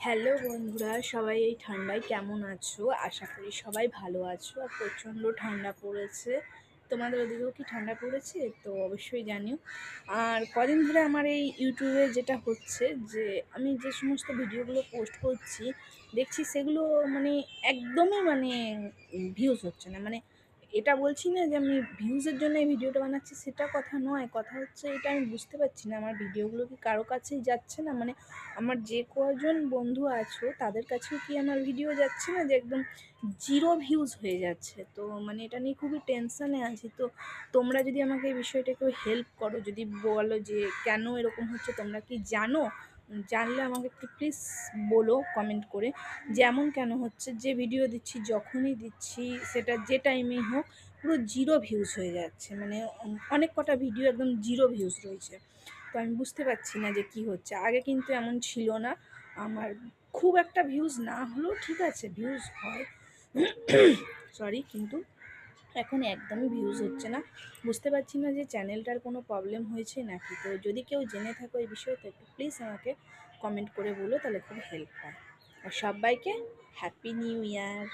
Hello বন্ধুরা, সবাই এই ঠান্ডায় কেমন আছো? আশা করি সবাই ভালো আছো। আর প্রচণ্ড ঠান্ডা পড়েছে। তোমাদের ওদিকেও কি ঠান্ডা পড়েছে? তো অবশ্যই জানিও। আর কদিন ধরে আমার এই ইউটিউবে যেটা হচ্ছে যে আমি যে সমস্ত ভিডিওগুলো পোস্ট করছি দেখছি সেগুলো মানে একদমই ভিউজ হচ্ছে না। এটা বলছি না যে আমি ভিউজের জন্য এই ভিডিওটা বানাচ্ছি, সেটা কথা নয়। কথা হচ্ছে এটা আমি বুঝতে পারছি না আমার ভিডিওগুলো কি কারো কাছেই যাচ্ছে না। আমার যে কজন বন্ধু আছো তাদের কাছেও কি আমার ভিডিও যাচ্ছে না, যে একদম জিরো ভিউজ হয়ে যাচ্ছে। তো এটা নিয়ে খুবই টেনশানে আছি। তো তোমরা যদি আমাকে এই বিষয়টা একটু হেল্প করো, যদি বলো যে কেন এরকম হচ্ছে, তোমরা কি জানো? জানলে আমাকে একটু প্লিজ বলো কমেন্ট করে, যেমন কেন হচ্ছে। যে ভিডিও দিচ্ছি যখনই দিচ্ছি, সেটা যে টাইমেই হোক, পুরো জিরো ভিউজ হয়ে যাচ্ছে। অনেক কটা ভিডিও একদম জিরো ভিউজ রয়েছে। তো আমি বুঝতে পারছি না যে কি হচ্ছে। আগে কিন্তু এমন ছিল না। আমার খুব একটা ভিউজ না হলেও ঠিক আছে, ভিউজ হয়, সরি, কিন্তু এখন একদমই ভিউজ হচ্ছে না। বুঝতে পারছি না যে চ্যানেলটার কোনো প্রবলেম হয়েছে নাকি। তো যদি কেউ জেনে থাকো এই বিষয়ে, তো একটু প্লিজ আমাকে কমেন্ট করে বলো, তাহলে খুব হেল্প হয়। আর সবাইকে হ্যাপি নিউ ইয়ার।